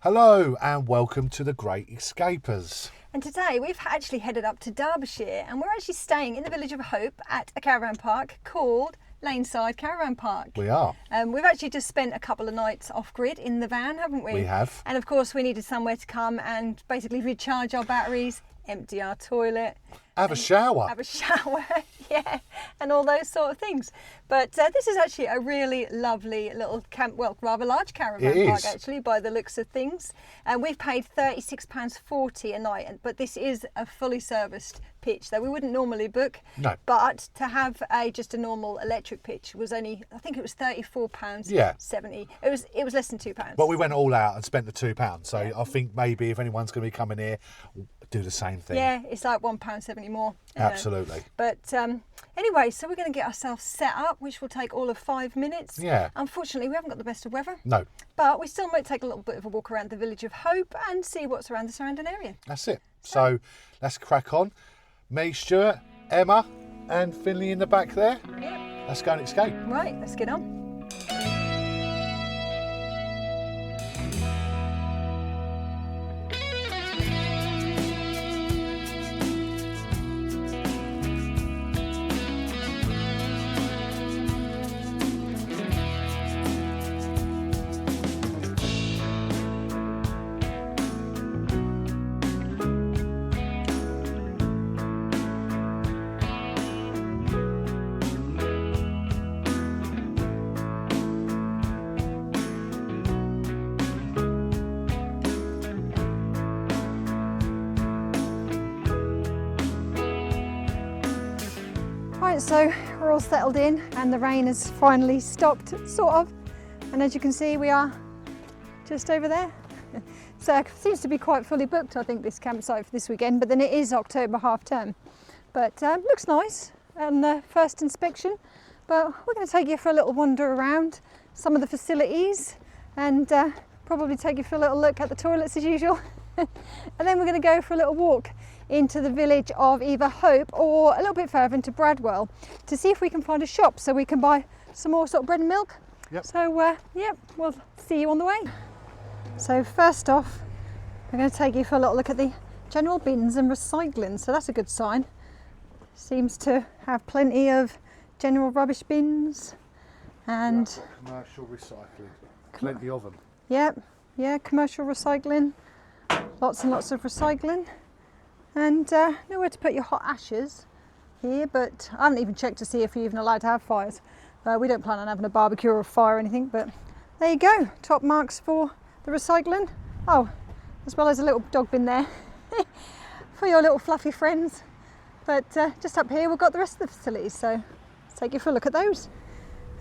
Hello and welcome to the Great Escapers. And today we've actually headed up to Derbyshire and we're actually staying in the village of Hope at a caravan park called Laneside Caravan Park. We are. We've actually just spent a couple of nights off-grid in the van, haven't we? We have. And of course we needed somewhere to come and basically recharge our batteries, empty our toilet. Have a shower. Have a shower, yeah, and all those sort of things. But this is actually a really lovely little rather large caravan park actually, by the looks of things. And we've paid £36.40 a night, but this is a fully serviced pitch that we wouldn't normally book. No. But to have just a normal electric pitch was only, I think it was £34.70. Yeah. It was less than £2. But we went all out and spent the £2. So I think maybe if anyone's going to be coming here, do the same thing. Yeah, it's like £1.70 more. Absolutely. But anyway, so we're going to get ourselves set up, which will take all of 5 minutes. Yeah. Unfortunately, we haven't got the best of weather. No. But we still might take a little bit of a walk around the village of Hope and see what's around the surrounding area. That's it. So let's crack on. Me, Stuart, Emma and Finley in the back there. Yep. Let's go and escape. Right, let's get on. Right, so we're all settled in and the rain has finally stopped, sort of. And as you can see, we are just over there. So it seems to be quite fully booked, I think, this campsite for this weekend, but then it is October half term. But looks nice on the first inspection. But we're going to take you for a little wander around some of the facilities and probably take you for a little look at the toilets as usual. And then we're going to go for a little walk into the village of either Hope or a little bit further into Bradwell to see if we can find a shop so we can buy some more sort of bread and milk. Yep. So yep, we'll see you on the way. So first off, I'm going to take you for a little look at the general bins and recycling. So that's a good sign. Seems to have plenty of general rubbish bins and commercial recycling. Plenty of them. Yep, yeah, commercial recycling. Lots and lots of recycling. And nowhere to put your hot ashes here, but I haven't even checked to see if you're even allowed to have fires. We don't plan on having a barbecue or a fire or anything, but there you go. Top marks for the recycling. Oh, as well as a little dog bin there for your little fluffy friends. But just up here we've got the rest of the facilities, so let's take you for a look at those.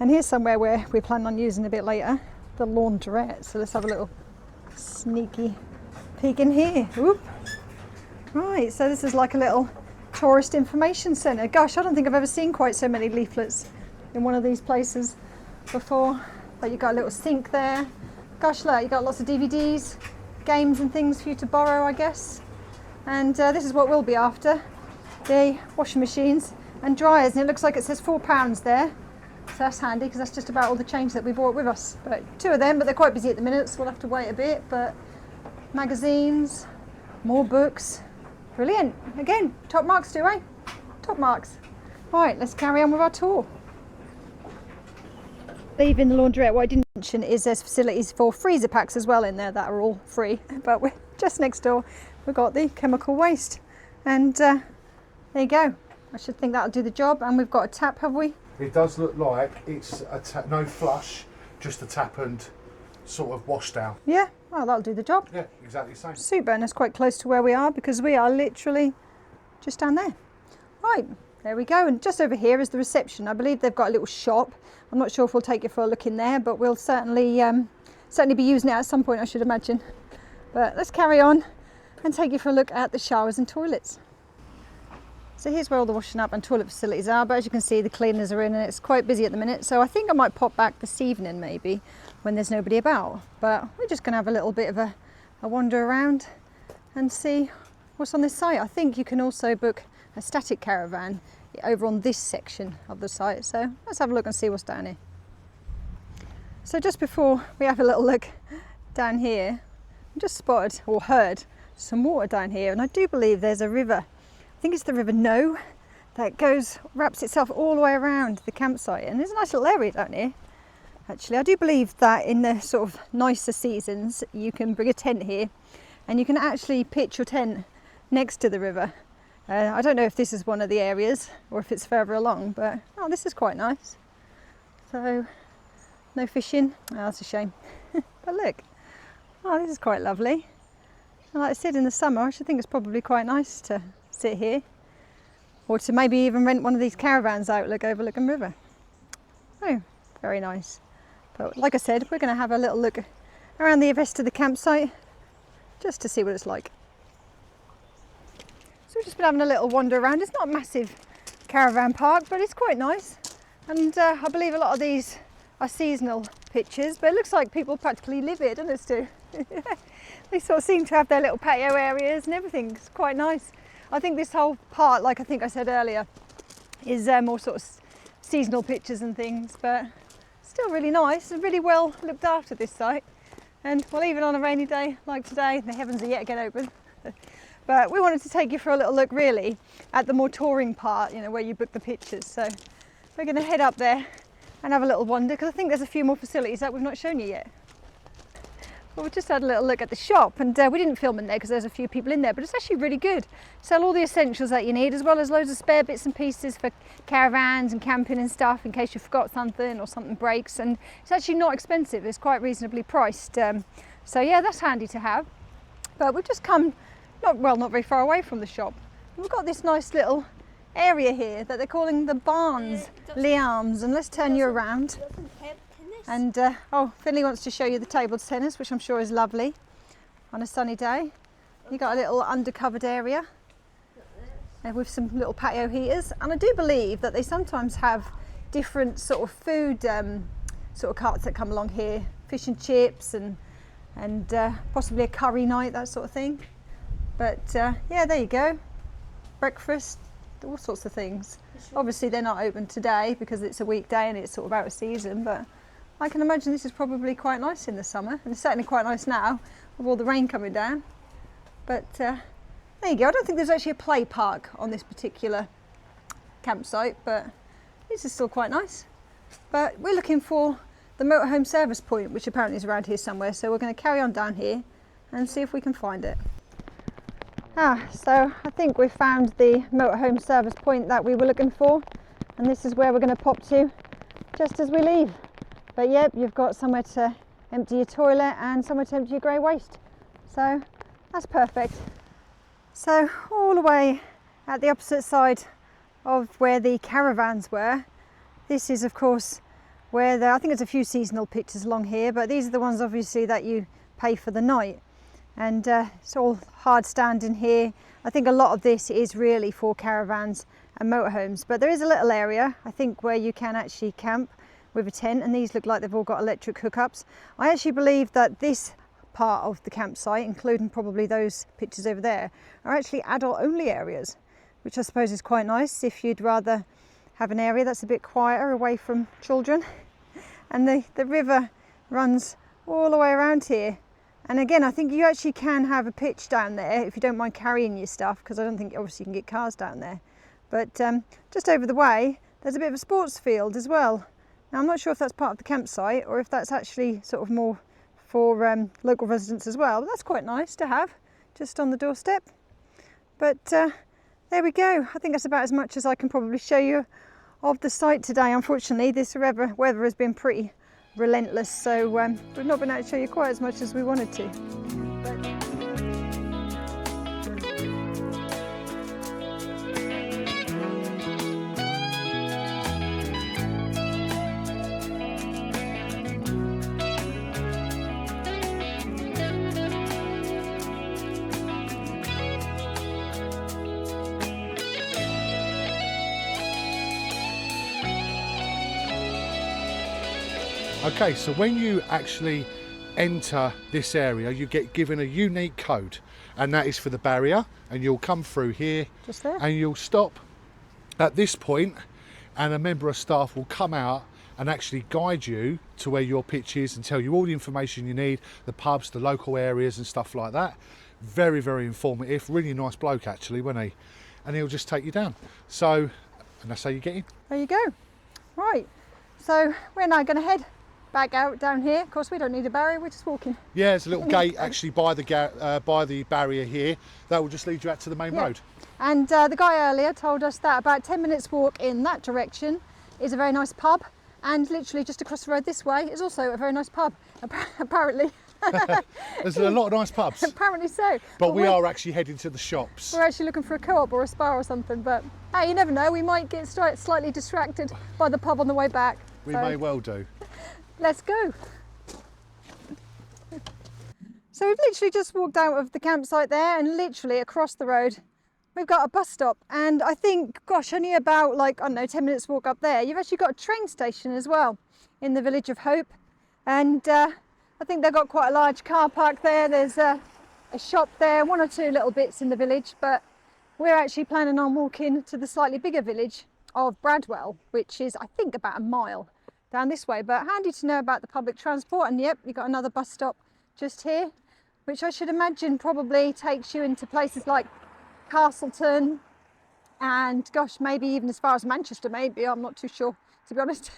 And here's somewhere where we plan on using a bit later, the laundrette. So let's have a little sneaky peek in here. Whoop. Right, so this is like a little tourist information centre. Gosh, I don't think I've ever seen quite so many leaflets in one of these places before. But you've got a little sink there. Gosh, look, you've got lots of DVDs, games and things for you to borrow, I guess. And this is what we'll be after, the washing machines and dryers. And it looks like it says £4 there. So that's handy because that's just about all the change that we brought with us. But 2 of them, but they're quite busy at the minute, so we'll have to wait a bit. But magazines, more books. Brilliant. Again, top marks too, eh? Top marks. Right, let's carry on with our tour. Leaving the laundrette, what I didn't mention is there's facilities for freezer packs as well in there that are all free. But we're just next door, we've got the chemical waste. And there you go. I should think that'll do the job. And we've got a tap, have we? It does look like it's no flush, just a tap and sort of wash down. Yeah, well, that'll do the job. Yeah, exactly the same. Super, and it's quite close to where we are because we are literally just down there. Right, there we go. And just over here is the reception. I believe they've got a little shop. I'm not sure if we'll take you for a look in there, but we'll certainly be using it at some point, I should imagine. But let's carry on and take you for a look at the showers and toilets. So here's where all the washing up and toilet facilities are, but as you can see the cleaners are in and it's quite busy at the minute, so I think I might pop back this evening maybe when there's nobody about. But we're just going to have a little bit of a wander around and see what's on this site. I think you can also book a static caravan over on this section of the site, so let's have a look and see what's down here. So just before we have a little look down here, I just spotted or heard some water down here, and I do believe there's a river. I think it's the River No that wraps itself all the way around the campsite, and there's a nice little area down here. Actually, I do believe that in the sort of nicer seasons you can bring a tent here and you can actually pitch your tent next to the river. I don't know if this is one of the areas or if it's further along, but oh, this is quite nice. So no fishing. Oh, that's a shame. But look, oh, this is quite lovely. And like I said, in the summer I should think it's probably quite nice to sit here, or to maybe even rent one of these caravans out overlooking river. Oh, very nice. But like I said, we're going to have a little look around the rest of the campsite just to see what it's like. So we've just been having a little wander around. It's not a massive caravan park, but it's quite nice. And I believe a lot of these are seasonal pictures, but it looks like people practically live here, doesn't it, Stu? They sort of seem to have their little patio areas and everything. It's quite nice. I think this whole part, like I think I said earlier, is more sort of seasonal pictures and things, but still really nice and really well looked after, this site. And well, even on a rainy day like today, the heavens are yet again open. But we wanted to take you for a little look really at the more touring part, you know, where you book the pictures. So we're going to head up there and have a little wander, because I think there's a few more facilities that we've not shown you yet. Well, we just had a little look at the shop, and we didn't film in there because there's a few people in there, but it's actually really good. Sell all the essentials that you need, as well as loads of spare bits and pieces for caravans and camping and stuff in case you forgot something or something breaks. And it's actually not expensive, it's quite reasonably priced. So yeah, that's handy to have. But we've just come not very far away from the shop. We've got this nice little area here that they're calling the Barnes Liams, and let's turn you around. And oh, Finley wants to show you the table tennis, which I'm sure is lovely on a sunny day. You got a little undercovered area with some little patio heaters, and I do believe that they sometimes have different sort of food sort of carts that come along here, fish and chips and possibly a curry night, that sort of thing. But yeah, there you go, breakfast, all sorts of things. Obviously they're not open today because it's a weekday and it's sort of out of season, but I can imagine this is probably quite nice in the summer, and it's certainly quite nice now with all the rain coming down. But there you go. I don't think there's actually a play park on this particular campsite, but this is still quite nice. But we're looking for the motorhome service point, which apparently is around here somewhere, so we're going to carry on down here and see if we can find it. So I think we found the motorhome service point that we were looking for, and this is where we're going to pop to just as we leave. But yep, you've got somewhere to empty your toilet and somewhere to empty your grey waste. So that's perfect. So all the way at the opposite side of where the caravans were, this is of course where I think there's a few seasonal pictures along here, but these are the ones obviously that you pay for the night. And it's all hard standing here. I think a lot of this is really for caravans and motorhomes, but there is a little area I think where you can actually camp with a tent, and these look like they've all got electric hookups. I actually believe that this part of the campsite, including probably those pictures over there, are actually adult only areas, which I suppose is quite nice if you'd rather have an area that's a bit quieter away from children. And the river runs all the way around here, and again I think you actually can have a pitch down there if you don't mind carrying your stuff, because I don't think obviously you can get cars down there. But just over the way there's a bit of a sports field as well. Now, I'm not sure if that's part of the campsite or if that's actually sort of more for local residents as well, but that's quite nice to have just on the doorstep. But there we go. I think that's about as much as I can probably show you of the site today. Unfortunately, this weather has been pretty relentless, so we've not been able to show you quite as much as we wanted to. Okay, so when you actually enter this area, you get given a unique code, and that is for the barrier, and you'll come through here just there, and you'll stop at this point, and a member of staff will come out and actually guide you to where your pitch is and tell you all the information you need, the pubs, the local areas and stuff like that. Very, very informative. Really nice bloke actually, wasn't he? And he'll just take you down. So, and that's how you get in. There you go. Right, so we're now going to head back out down here. Of course, we don't need a barrier, we're just walking. Yeah, there's a little gate actually by the barrier here. That will just lead you out to the main road. And the guy earlier told us that about 10 minutes walk in that direction is a very nice pub, and literally just across the road this way is also a very nice pub, apparently. There's a lot of nice pubs. Apparently so. But we are actually heading to the shops. We're actually looking for a co-op or a spa or something, but hey, you never know, we might get slightly distracted by the pub on the way back. We may well do. Let's go. So we've literally just walked out of the campsite there, and literally across the road we've got a bus stop, and I think, gosh, only about, like, I don't know, 10 minutes walk up there, you've actually got a train station as well in the village of Hope. And I think they've got quite a large car park there. There's a shop there, one or two little bits in the village, but we're actually planning on walking to the slightly bigger village of Bradwell, which is, I think, about a mile down this way. But handy to know about the public transport. And yep, you've got another bus stop just here, which I should imagine probably takes you into places like Castleton and, gosh, maybe even as far as Manchester, maybe. I'm not too sure, to be honest.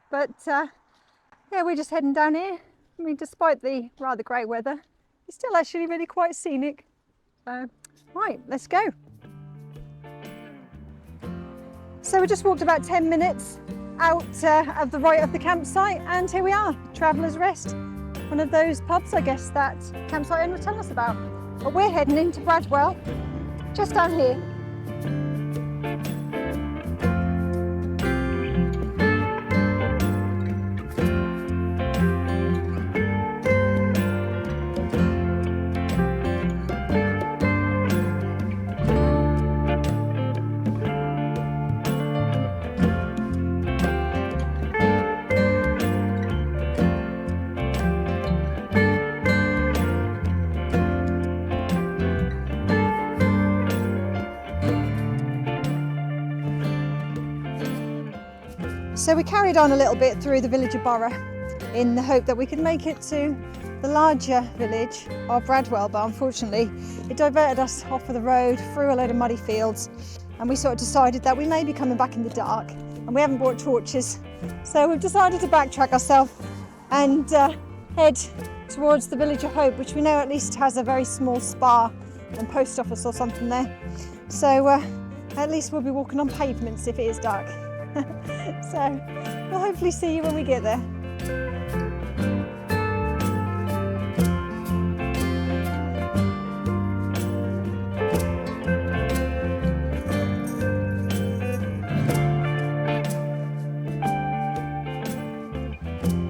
But yeah, we're just heading down here. I mean, despite the rather grey weather, it's still actually really quite scenic. Right, let's go. So we just walked about 10 minutes out of the right of the campsite, and here we are, Traveller's Rest. One of those pubs, I guess, that campsite owner was telling us about. But we're heading into Bradwell, just down here. So we carried on a little bit through the village of Borough in the hope that we could make it to the larger village of Bradwell, but unfortunately it diverted us off of the road through a load of muddy fields, and we sort of decided that we may be coming back in the dark, and we haven't brought torches, so we've decided to backtrack ourselves and head towards the village of Hope, which we know at least has a very small spa and post office or something there. So at least we'll be walking on pavements if it is dark. So we'll hopefully see you when we get there.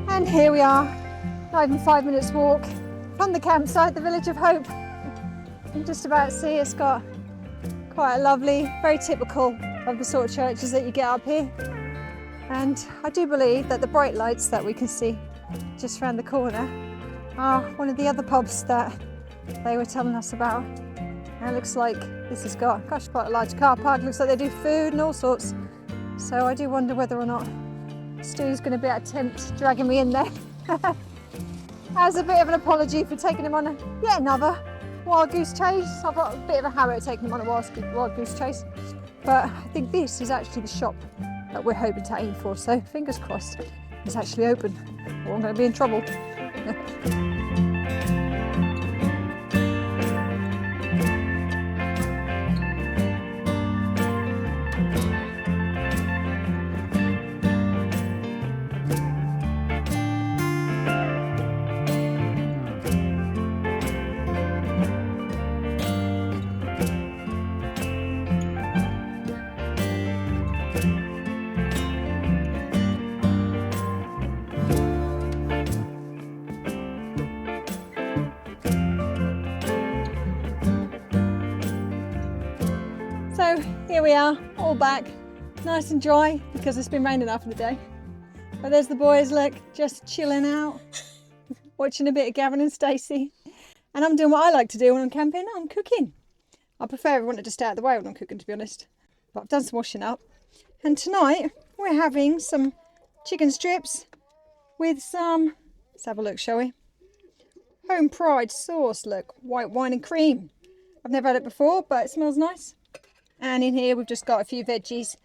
And here we are, not even 5 minutes walk from the campsite, the village of Hope. You can just about see it's got quite a lovely, very typical of the sort of churches that you get up here. And I do believe that the bright lights that we can see just around the corner are one of the other pubs that they were telling us about. And it looks like this has got, gosh, quite a large car park. Looks like they do food and all sorts. So I do wonder whether or not Stu's going to be able to attempt dragging me in there. As a bit of an apology for taking him on yet another wild goose chase. I've got a bit of a habit of taking him on a wild goose chase. But I think this is actually the shop that we're hoping to aim for. So fingers crossed it's actually open, or I'm going to be in trouble. So here we are, all back, nice and dry because it's been raining half of the day. But there's the boys, look, just chilling out, watching a bit of Gavin and Stacey. And I'm doing what I like to do when I'm camping, I'm cooking. I prefer everyone to just stay out of the way when I'm cooking, to be honest. But I've done some washing up. And tonight we're having some chicken strips with some, let's have a look, shall we? Home Pride sauce, look, white wine and cream. I've never had it before, but it smells nice. And in here we've just got a few veggies,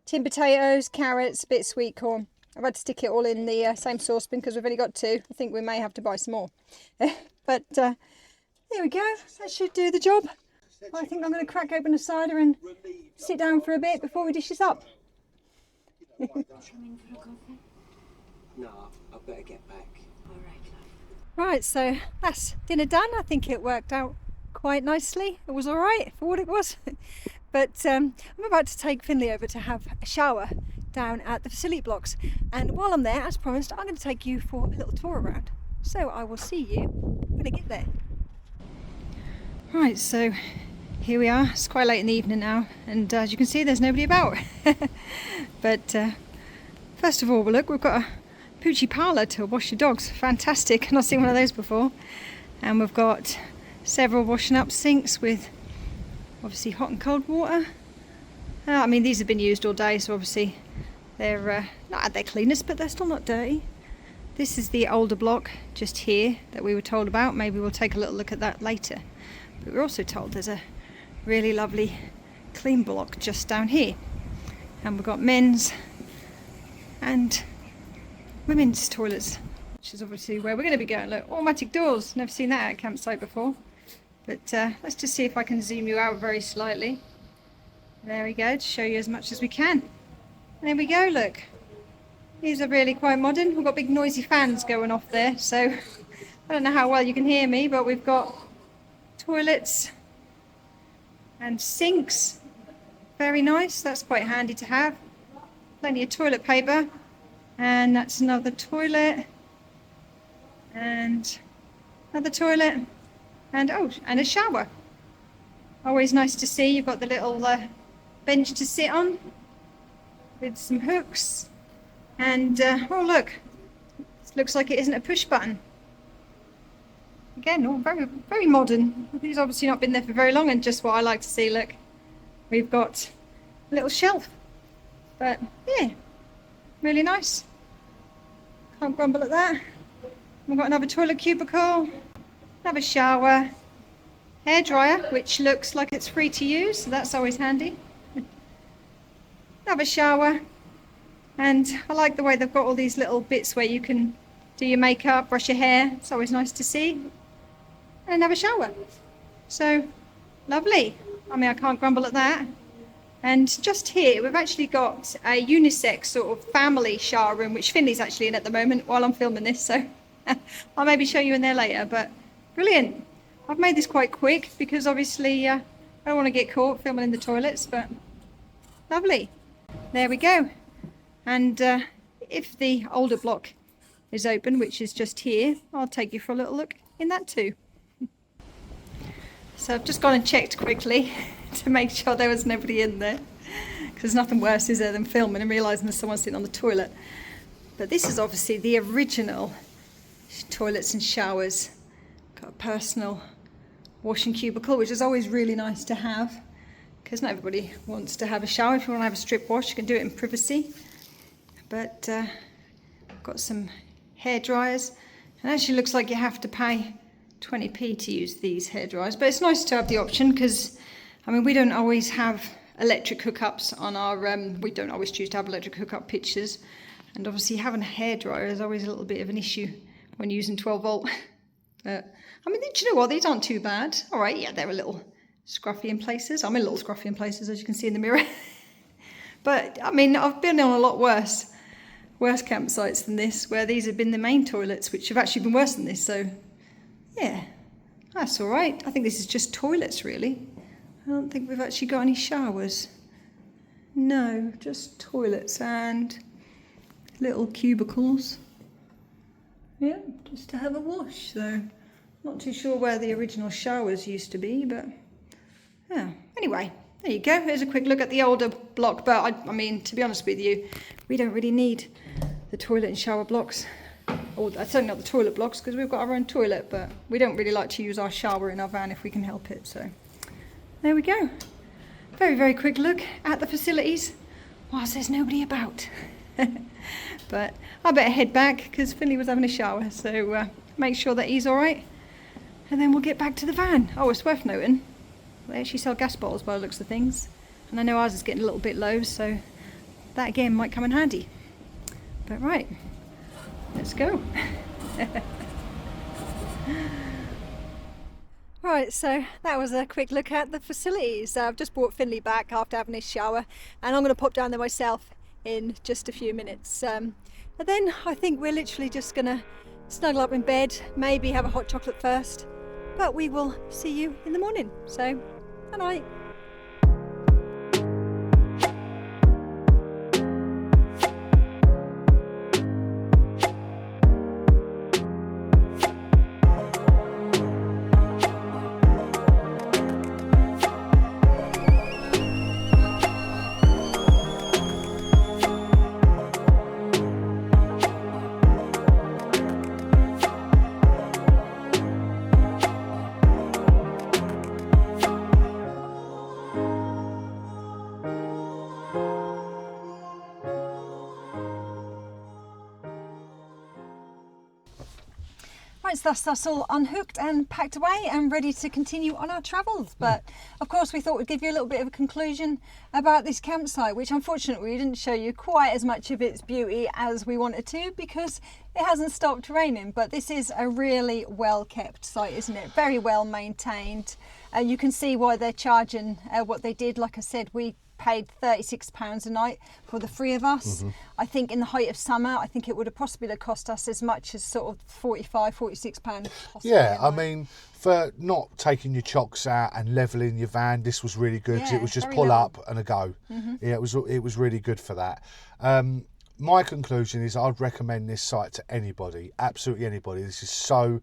tin potatoes, carrots, a bit of sweet corn. I've had to stick it all in the same saucepan because we've only got 2. I think we may have to buy some more. But there we go, that should do the job. I think I'm going to crack open a cider and sit down for a bit before we dish this up. No, I better get back. All right, love. Right, so that's dinner done. I think it worked out quite nicely. It was all right for what it was. But I'm about to take Finley over to have a shower down at the facility blocks. And while I'm there, as promised, I'm going to take you for a little tour around. So I will see you when I get there. Right, so here we are. It's quite late in the evening now, and as you can see, there's nobody about. But first of all, look, we've got a Poochie parlour to wash your dogs. Fantastic. I've not seen one of those before. And we've got several washing up sinks with obviously hot and cold water. I mean, these have been used all day, so obviously they're not at their cleanest, but they're still not dirty. This is the older block just here that we were told about. Maybe we'll take a little look at that later. But we're also told there's a really lovely clean block just down here. And we've got men's and women's toilets, which is obviously where we're going to be going. Look, automatic doors. Never seen that at a campsite before. But let's just see if I can zoom you out very slightly. There we go, to show you as much as we can. And there we go, look. These are really quite modern. We've got big noisy fans going off there, so I don't know how well you can hear me, but we've got toilets and sinks. Very nice, that's quite handy to have. Plenty of toilet paper. And that's another toilet. And another toilet. And oh, and a shower. Always nice to see. You've got the little bench to sit on with some hooks. And oh look, it looks like it isn't a push button. Again, all very, very modern. These obviously not been there for very long, and just what I like to see. Look, we've got a little shelf, but yeah, really nice. Can't grumble at that. We've got another toilet cubicle, another shower, hairdryer, which looks like it's free to use, so that's always handy. Another shower. And I like the way they've got all these little bits where you can do your makeup, brush your hair. It's always nice to see. And another shower. So, lovely. I mean, I can't grumble at that. And just here, we've actually got a unisex sort of family shower room, which Finley's actually in at the moment while I'm filming this. So, I'll maybe show you in there later. But, brilliant. I've made this quite quick because obviously I don't want to get caught filming in the toilets. But, lovely. There we go. And if the older block is open, which is just here, I'll take you for a little look in that too. So I've just gone and checked quickly to make sure there was nobody in there, because there's nothing worse, is there, than filming and realising there's someone sitting on the toilet. But this is obviously the original toilets and showers. Got a personal washing cubicle, which is always really nice to have, because not everybody wants to have a shower. If you want to have a strip wash, you can do it in privacy. But I've got some hair dryers, and actually looks like you have to pay 20p to use these hair dryers, but it's nice to have the option, because I mean, we don't always have electric hookups on our we don't always choose to have electric hookup pitches, and obviously having a hair dryer is always a little bit of an issue when using 12 volt. I mean, do you know what, these aren't too bad. All right, yeah, they're a little scruffy in places. I'm a little scruffy in places, as you can see in the mirror. But I mean, I've been on a lot worse campsites than this, where these have been the main toilets, which have actually been worse than this. So yeah, that's all right. I think this is just toilets, really. I don't think we've actually got any showers. No, just toilets and little cubicles. Yeah, just to have a wash. So not too sure where the original showers used to be, but yeah. Anyway, there you go. Here's a quick look at the older block. But I mean, to be honest with you, we don't really need the toilet and shower blocks. Or certainly not the toilet blocks, because we've got our own toilet, but we don't really like to use our shower in our van if we can help it. So there we go. Very, very quick look at the facilities whilst there's nobody about. But I better head back because Finley was having a shower, so make sure that he's all right, and then we'll get back to the van. Oh, it's worth noting, they actually sell gas bottles by the looks of things, and I know ours is getting a little bit low, so that again might come in handy. But right, let's go. Right, so that was a quick look at the facilities. I've just brought Finley back after having his shower, and I'm going to pop down there myself in just a few minutes. And then I think we're literally just going to snuggle up in bed, maybe have a hot chocolate first, but we will see you in the morning. So, good night. Right, so that's all unhooked and packed away and ready to continue on our travels. But of course we thought we'd give you a little bit of a conclusion about this campsite, which unfortunately we didn't show you quite as much of its beauty as we wanted to because it hasn't stopped raining. But this is a really well kept site, isn't it? Very well maintained. You can see why they're charging what they did. Like I said, we paid £36 a night for the three of us. I think in the height of summer, I think it would have possibly cost us as much as sort of £45-46. Yeah, I mean, for not taking your chocks out and levelling your van, this was really good. 'Cause it was just pull level. up and a go. Yeah, it was really good for that. My conclusion is I'd recommend this site to anybody, absolutely anybody. This is so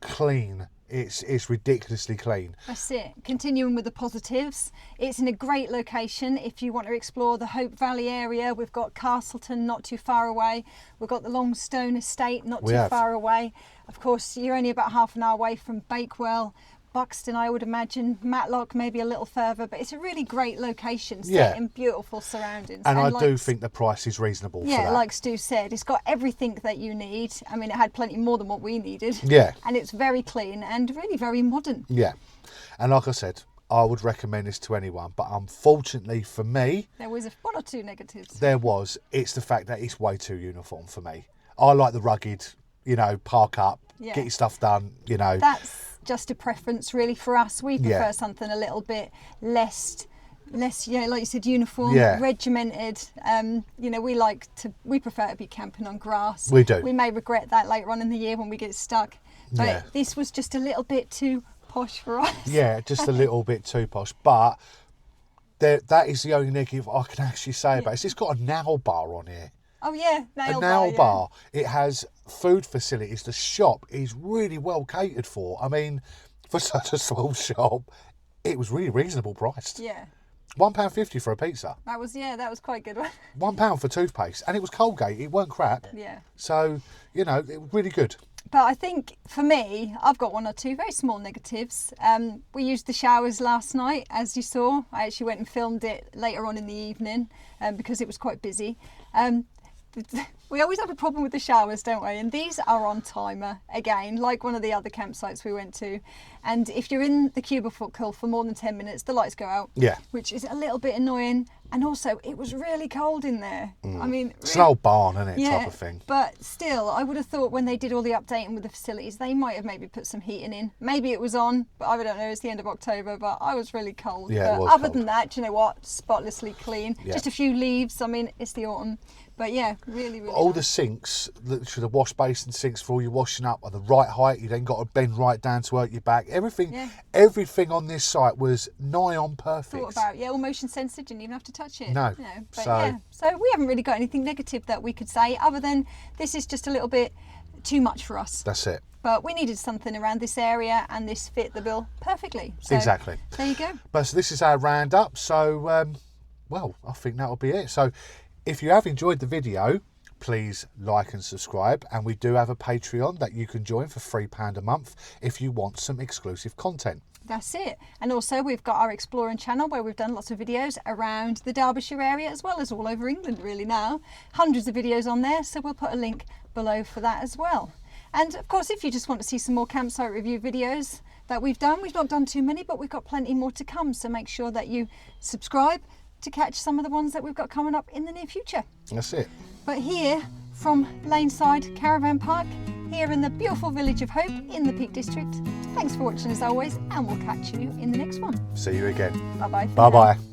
clean. It's ridiculously clean. That's it. Continuing with the positives, it's in a great location if you want to explore the Hope Valley area. We've got Castleton not too far away. We've got the Longstone Estate not too far away. Of course, you're only about half an hour away from Bakewell. Buxton, I would imagine, Matlock maybe a little further, but it's a really great location, set in beautiful surroundings. And I do think the price is reasonable for that. Yeah, like Stu said, it's got everything that you need. I mean, it had plenty more than what we needed. Yeah. And it's very clean and really very modern. Yeah. And like I said, I would recommend this to anyone, but unfortunately for me, there was one or two negatives. It's the fact that it's way too uniform for me. I like the rugged, park up, get your stuff done, That's just a preference really for us. We prefer something a little bit less like you said, uniform, regimented. We prefer to be camping on grass. We do. We may regret that later on in the year when we get stuck, but this was just a little bit too posh for us. Yeah, just a little bit too posh, but that is the only negative I can actually say about it. It's got a nail bar on here. Oh yeah, nail bar. It has food facilities. The shop is really well catered for. I mean, for such a small shop, it was really reasonable priced. Yeah. £1.50 for a pizza. That was quite good. £1 for toothpaste, and it was Colgate. It weren't crap. Yeah. So it was really good. But I think for me, I've got one or two very small negatives. We used the showers last night, as you saw. I actually went and filmed it later on in the evening because it was quite busy. We always have a problem with the showers, don't we? And these are on timer again, like one of the other campsites we went to. And if you're in the cubicle for more than 10 minutes, the lights go out. Yeah. Which is a little bit annoying. And also, it was really cold in there. I mean, it's an old barn, isn't it? Type of thing. But still, I would have thought when they did all the updating with the facilities, they might have maybe put some heating in. Maybe it was on, but I don't know. It's the end of October, but I was really cold. Yeah, but it was other cold. than that, do you know what? Spotlessly clean. Yeah. Just a few leaves. I mean, it's the autumn. But yeah, really, really all nice. the sinks, the wash basin sinks for all your washing up are the right height. You then got to bend right down to hurt your back. Everything on this site was nigh on perfect. Thought about, all motion sensor, didn't even have to touch it. No. So we haven't really got anything negative that we could say other than this is just a little bit too much for us. That's it. But we needed something around this area and this fit the bill perfectly. So exactly. There you go. But so this is our roundup. So, I think that'll be it. So if you have enjoyed the video, please like and subscribe. And we do have a Patreon that you can join for £3 a month if you want some exclusive content. That's it. And also we've got our Exploring channel where we've done lots of videos around the Derbyshire area as well as all over England really now. Hundreds of videos on there, so we'll put a link below for that as well. And of course, if you just want to see some more campsite review videos that we've not done too many, but we've got plenty more to come. So make sure that you subscribe to catch some of the ones that we've got coming up in the near future. That's it. But here from Laneside Caravan Park, here in the beautiful village of Hope in the Peak District. Thanks for watching as always, and we'll catch you in the next one. See you again. Bye bye. Bye bye.